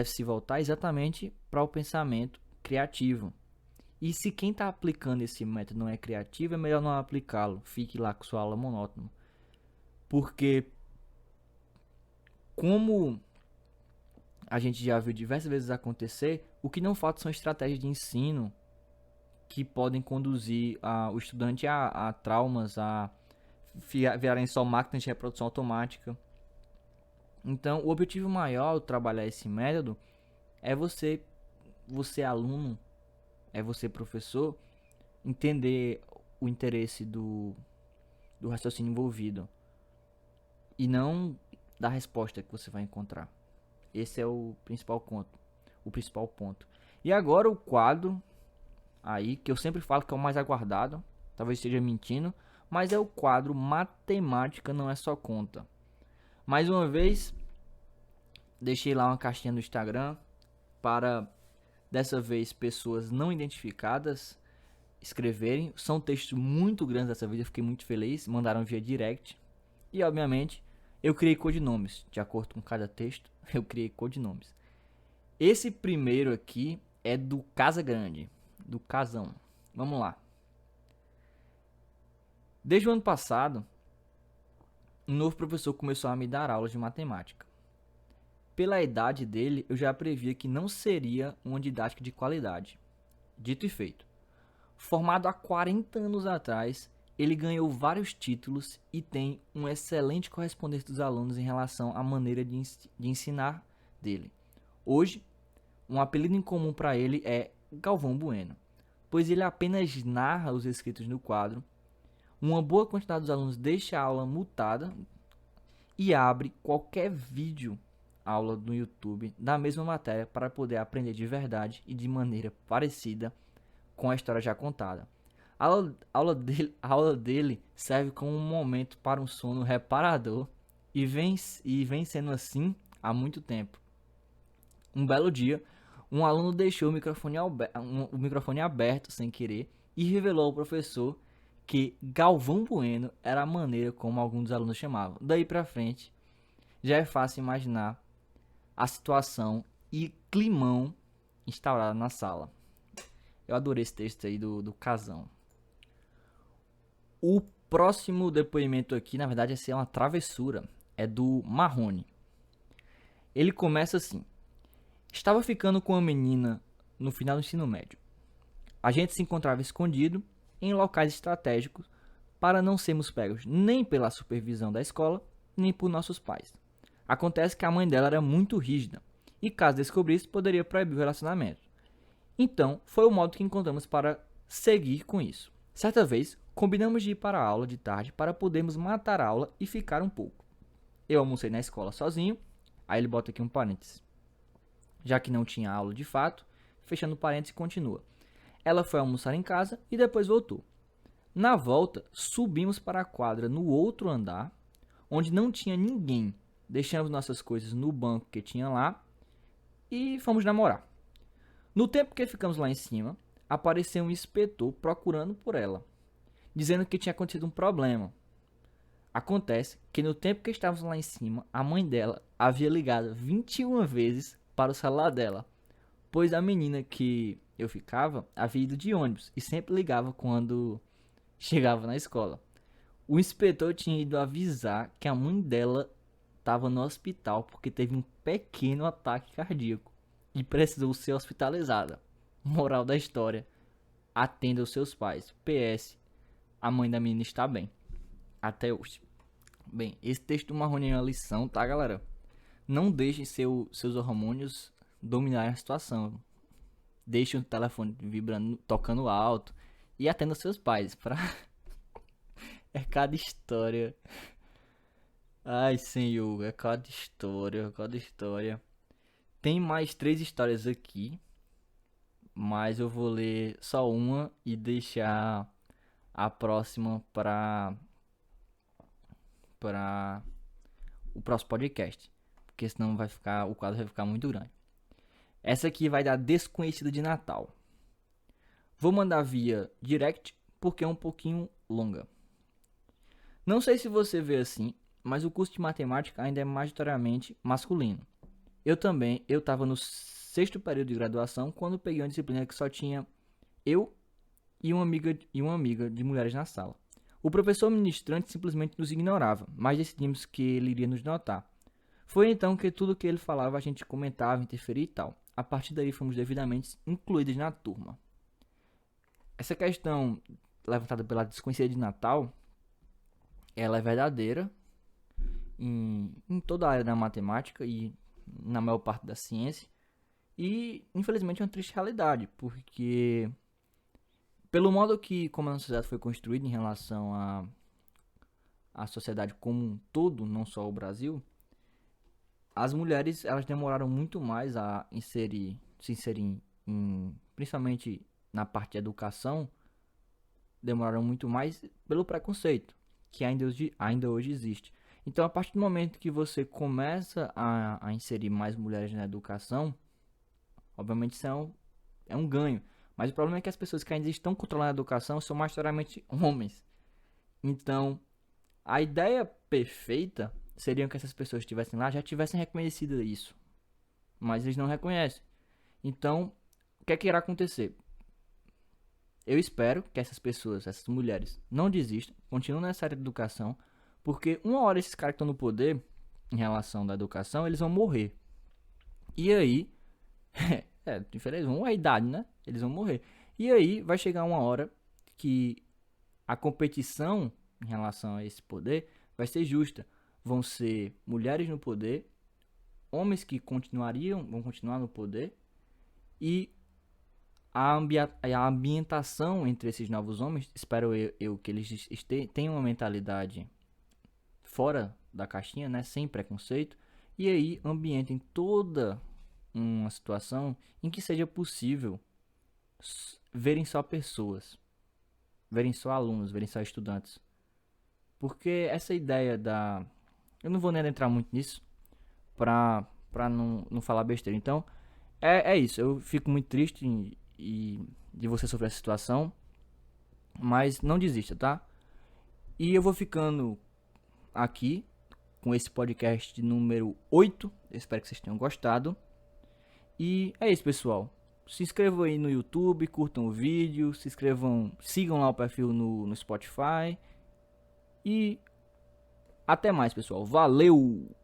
se voltar exatamente para o pensamento criativo. E se quem está aplicando esse método não é criativo, é melhor não aplicá-lo. Fique lá com sua aula monótona. Porque, como a gente já viu diversas vezes acontecer, o que não falta são estratégias de ensino que podem conduzir o estudante a traumas, a virarem só máquinas de reprodução automática. Então, o objetivo maior ao trabalhar esse método é você aluno, é você professor, entender o interesse do raciocínio envolvido e não da resposta que você vai encontrar. Esse é o principal ponto. E agora o quadro aí, que eu sempre falo que é o mais aguardado, talvez esteja mentindo, mas é o quadro Matemática Não É Só Conta. Mais uma vez, deixei lá uma caixinha no Instagram para, dessa vez, pessoas não identificadas escreverem. São textos muito grandes dessa vez, eu fiquei muito feliz. Mandaram via direct. E, obviamente, eu criei codinomes. De acordo com cada texto, eu criei codinomes. Esse primeiro aqui é do Casa Grande, do Casão. Vamos lá. Desde o ano passado, um novo professor começou a me dar aulas de matemática. Pela idade dele, eu já previa que não seria uma didática de qualidade. Dito e feito. Formado há 40 anos atrás, ele ganhou vários títulos e tem um excelente correspondência dos alunos em relação à maneira de ensinar dele. Hoje, um apelido em comum para ele é Galvão Bueno, pois ele apenas narra os escritos no quadro. Uma boa quantidade dos alunos deixa a aula mutada e abre qualquer vídeo aula no YouTube da mesma matéria para poder aprender de verdade e de maneira parecida com a história já contada. A aula dele serve como um momento para um sono reparador e vem sendo assim há muito tempo. Um belo dia, um aluno deixou o microfone aberto sem querer e revelou ao professor que Galvão Bueno era a maneira como alguns dos alunos chamavam. Daí pra frente, já é fácil imaginar a situação e climão instaurado na sala. Eu adorei esse texto aí do Casão. O próximo depoimento aqui, na verdade, é uma travessura. É do Marrone. Ele começa assim. Estava ficando com uma menina no final do ensino médio. A gente se encontrava escondido em locais estratégicos para não sermos pegos nem pela supervisão da escola, nem por nossos pais. Acontece que a mãe dela era muito rígida e, caso descobrisse, poderia proibir o relacionamento. Então, foi o modo que encontramos para seguir com isso. Certa vez, combinamos de ir para a aula de tarde para podermos matar a aula e ficar um pouco. Eu almocei na escola sozinho, aí ele bota aqui um parênteses. Já que não tinha aula de fato, fechando parênteses, continua. Ela foi almoçar em casa e depois voltou. Na volta, subimos para a quadra no outro andar, onde não tinha ninguém. Deixamos nossas coisas no banco que tinha lá e fomos namorar. No tempo que ficamos lá em cima, apareceu um inspetor procurando por ela, dizendo que tinha acontecido um problema. Acontece que no tempo que estávamos lá em cima, a mãe dela havia ligado 21 vezes para o celular dela, pois a menina que eu ficava havia ido de ônibus e sempre ligava quando chegava na escola. O inspetor tinha ido avisar que a mãe dela estava no hospital porque teve um pequeno ataque cardíaco e precisou ser hospitalizada. Moral da história: atenda os seus pais. PS: a mãe da menina está bem até hoje. Bem, esse texto do Marrone é uma lição, tá, galera? Não deixem seus hormônios dominarem a situação. Deixe o telefone vibrando, tocando alto e atenda seus pais. É cada história. Ai, senhor, é cada história, cada história. Tem mais 3 histórias aqui, mas eu vou ler só uma e deixar a próxima para o próximo podcast, porque senão o quadro vai ficar muito grande. Essa aqui vai dar Desconhecido de Natal. Vou mandar via direct porque é um pouquinho longa. Não sei se você vê assim, mas o curso de matemática ainda é majoritariamente masculino. Eu estava no 6º período de graduação quando peguei uma disciplina que só tinha eu e uma amiga de mulheres na sala. O professor ministrante simplesmente nos ignorava, mas decidimos que ele iria nos notar. Foi então que tudo que ele falava a gente comentava, interferia e tal. A partir daí fomos devidamente incluídos na turma. Essa questão levantada pela Desconhecida de Natal, ela é verdadeira em toda a área da matemática e na maior parte da ciência. E infelizmente é uma triste realidade, porque pelo modo como a nossa sociedade foi construída em relação à sociedade como um todo, não só o Brasil, as mulheres elas demoraram muito mais a se inserir principalmente na parte de educação, demoraram muito mais pelo preconceito que ainda hoje existe. Então, a partir do momento que você começa a inserir mais mulheres na educação, obviamente isso é um ganho. Mas o problema é que as pessoas que ainda estão controlando a educação são majoritariamente homens. Então, a ideia perfeita seria que essas pessoas que estivessem lá já tivessem reconhecido isso. Mas eles não reconhecem. Então, o que é que irá acontecer? Eu espero que essas mulheres, não desistam, continuem nessa área de educação, porque uma hora esses caras que estão no poder, em relação da educação, eles vão morrer. E aí, infelizmente, a idade, né? Eles vão morrer. E aí vai chegar uma hora que a competição em relação a esse poder vai ser justa. Vão ser mulheres no poder, homens que vão continuar no poder, e a ambientação entre esses novos homens, espero eu que eles tenham uma mentalidade fora da caixinha, né, sem preconceito, e aí ambientem toda uma situação em que seja possível verem só pessoas, verem só alunos, verem só estudantes. Porque essa ideia eu não vou nem entrar muito nisso pra não falar besteira. Então, é isso. Eu fico muito triste de você sofrer essa situação, mas não desista, tá? E eu vou ficando aqui com esse podcast número 8. Eu espero que vocês tenham gostado. E é isso, pessoal. Se inscrevam aí no YouTube, curtam o vídeo, sigam lá o perfil no Spotify. E até mais, pessoal. Valeu!